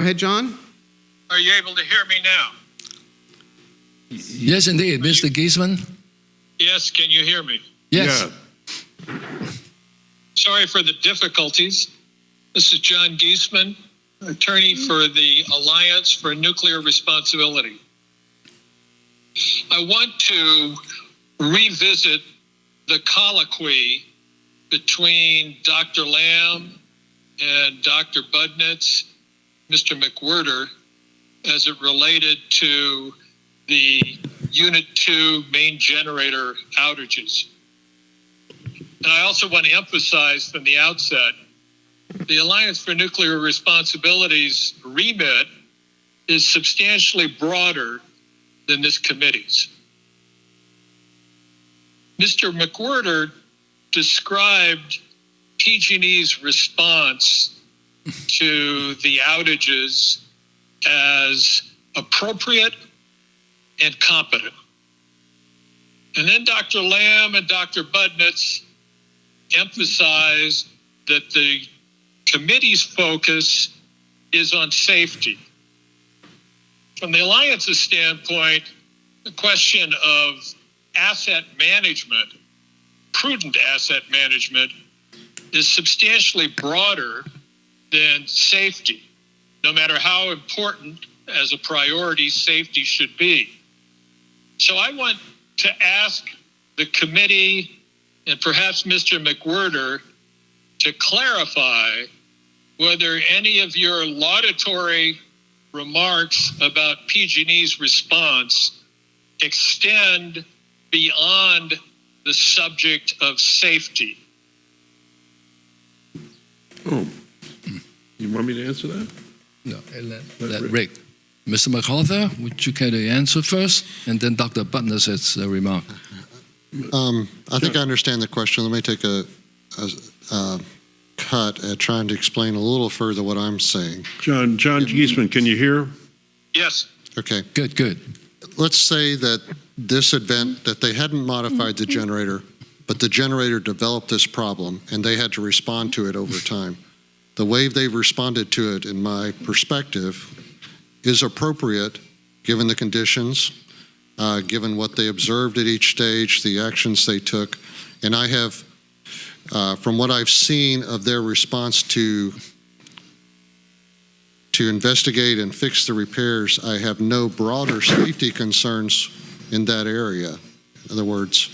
Go ahead, John. Are you able to hear me now? Yes, indeed. Mr. Geesman? Yes, can you hear me? Yes. Yeah. Sorry for the difficulties. This is John Geesman, attorney for the Alliance for Nuclear Responsibility. I want to revisit the colloquy between Dr. Lamb and Dr. Budnitz, Mr. McWhirter, as it related to the Unit 2 main generator outages. And I also want to emphasize from the outset, the Alliance for Nuclear Responsibility's remit is substantially broader than this committee's. Mr. McWhirter described PG&E's response to the outages as appropriate and competent. And then Dr. Lamb and Dr. Budnitz emphasized that the committee's focus is on safety. From the Alliance's standpoint, the question of asset management, prudent asset management, is substantially broader than safety, no matter how important as a priority safety should be. So I want to ask the committee and perhaps Mr. McWhirter to clarify whether any of your laudatory remarks about PG&E's response extend beyond the subject of safety. Oh, you want me to answer that? No, let Rick. Mr. MacArthur, would you care to answer first? And then Dr. Budnitz has a remark. I think I understand the question. Let me take a cut at trying to explain a little further what I'm saying. John Geesman, can you hear? Yes. Okay. Good. Let's say that this event, that they hadn't modified the generator, but the generator developed this problem and they had to respond to it over time. The way they've responded to it, in my perspective, is appropriate given the conditions, given what they observed at each stage, the actions they took. And I have, from what I've seen of their response to investigate and fix the repairs, I have no broader safety concerns in that area. In other words,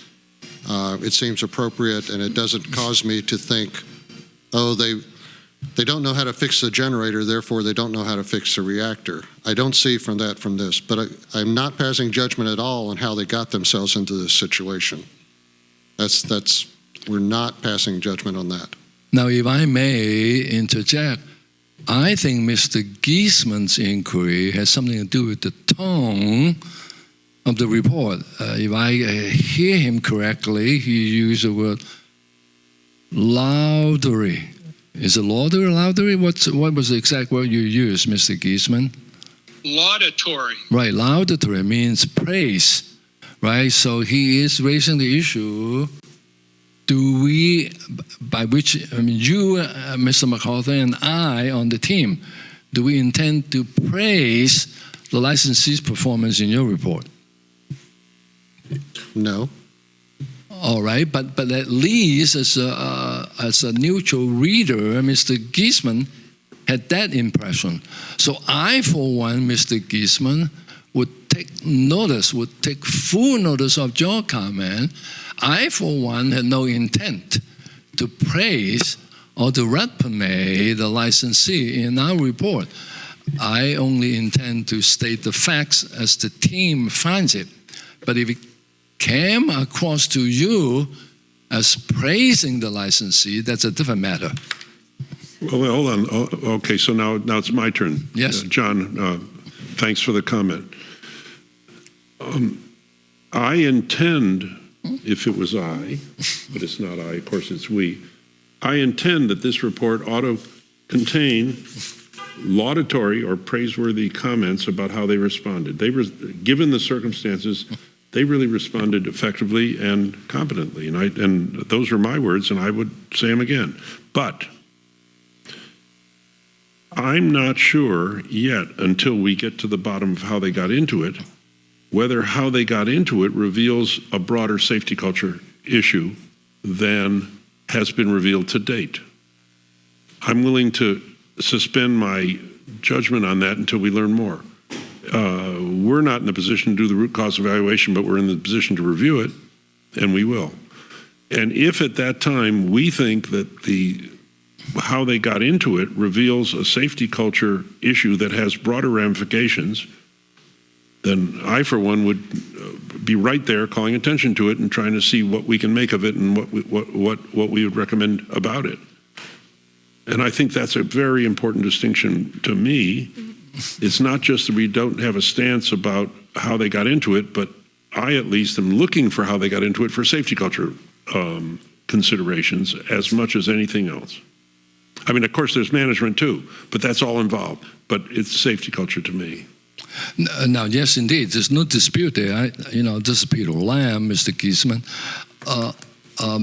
it seems appropriate and it doesn't cause me to think, oh, they don't know how to fix the generator, therefore they don't know how to fix the reactor. I don't see from this, but I'm not passing judgment at all on how they got themselves into this situation. We're not passing judgment on that. Now, if I may interject, I think Mr. Geesman's inquiry has something to do with the tone of the report. If I hear him correctly, he used the word laudatory. Is it laudatory? What was the exact word you used, Mr. Geesman? Laudatory. Right, laudatory means praise, right? So he is raising the issue, do we, by which, you, Mr. MacArthur, and I on the team, do we intend to praise the licensee's performance in your report? No. All right, but at least as a neutral reader, Mr. Geesman had that impression. So I, for one, Mr. Geesman, would take full notice of your comment. I, for one, had no intent to praise or to reprimand the licensee in our report. I only intend to state the facts as the team finds it. But if it came across to you as praising the licensee, that's a different matter. Well, hold on. Okay, so now it's my turn. Yes. John, thanks for the comment. I intend, if it was I, but it's not I, of course it's we, I intend that this report ought to contain laudatory or praiseworthy comments about how they responded. Given the circumstances, they really responded effectively and competently, and those are my words, and I would say them again. But I'm not sure yet, until we get to the bottom of how they got into it, whether how they got into it reveals a broader safety culture issue than has been revealed to date. I'm willing to suspend my judgment on that until we learn more. We're not in the position to do the root cause evaluation, but we're in the position to review it, and we will. And if at that time we think that how they got into it reveals a safety culture issue that has broader ramifications, then I, for one, would be right there calling attention to it and trying to see what we can make of it and what we would recommend about it. And I think that's a very important distinction to me. It's not just that we don't have a stance about how they got into it, but I at least am looking for how they got into it for safety culture considerations as much as anything else. I mean, of course, there's management too, but that's all involved. But it's safety culture to me. Now, yes, indeed, there's no dispute there. This is Peter Lamb, Mr. Geesman.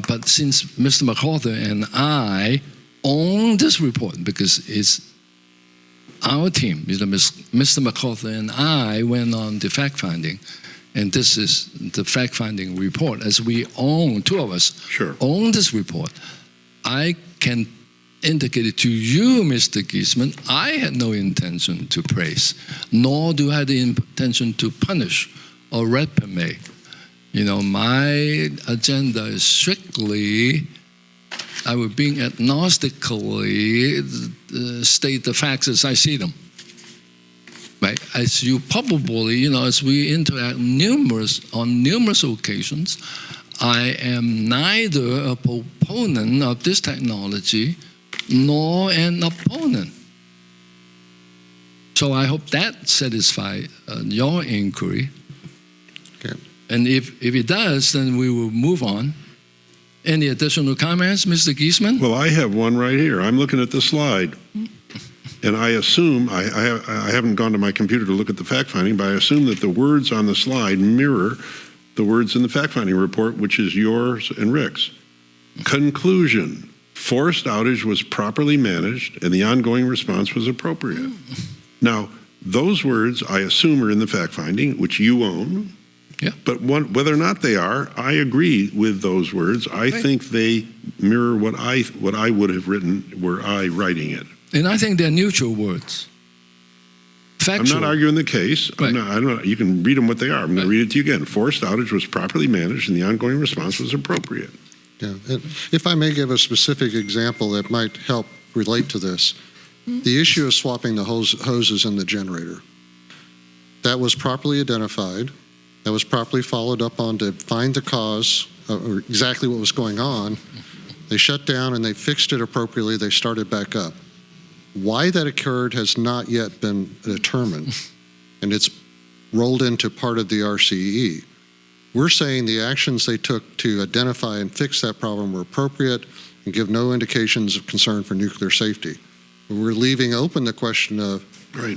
But since Mr. MacArthur and I own this report, because it's our team, Mr. MacArthur and I went on the fact-finding, and this is the fact-finding report, as we own, two of us own this report. I can indicate it to you, Mr. Geesman, I had no intention to praise, nor do I have the intention to punish or reprimand. My agenda is strictly, I would being agnostically state the facts as I see them. Right? As you probably, as we interact on numerous occasions, I am neither a proponent of this technology nor an opponent. So I hope that satisfies your inquiry. Okay. And if it does, then we will move on. Any additional comments, Mr. Geesman? Well, I have one right here. I'm looking at the slide. And I assume, I haven't gone to my computer to look at the fact-finding, but I assume that the words on the slide mirror the words in the fact-finding report, which is yours and Rick's. Conclusion: forced outage was properly managed and the ongoing response was appropriate. Now, those words, I assume, are in the fact-finding, which you own. Yeah. But whether or not they are, I agree with those words. I think they mirror what I would have written were I writing it. And I think they're neutral words. Factual. I'm not arguing the case. Right. You can read them what they are. I'm going to read it to you again. Forced outage was properly managed and the ongoing response was appropriate. Yeah. And if I may give a specific example that might help relate to this, the issue of swapping the hoses in the generator. That was properly identified. That was properly followed up on to find the cause or exactly what was going on. They shut down and they fixed it appropriately. They started back up. Why that occurred has not yet been determined, and it's rolled into part of the RCE. We're saying the actions they took to identify and fix that problem were appropriate and give no indications of concern for nuclear safety. We're leaving open the question of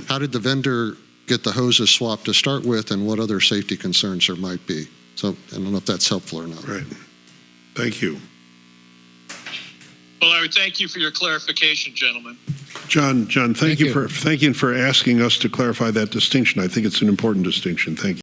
how did the vendor get the hoses swapped to start with and what other safety concerns there might be. So I don't know if that's helpful or not. Right. Thank you. Well, I would thank you for your clarification, gentlemen. John, thank you for asking us to clarify that distinction. I think it's an important distinction. Thank you.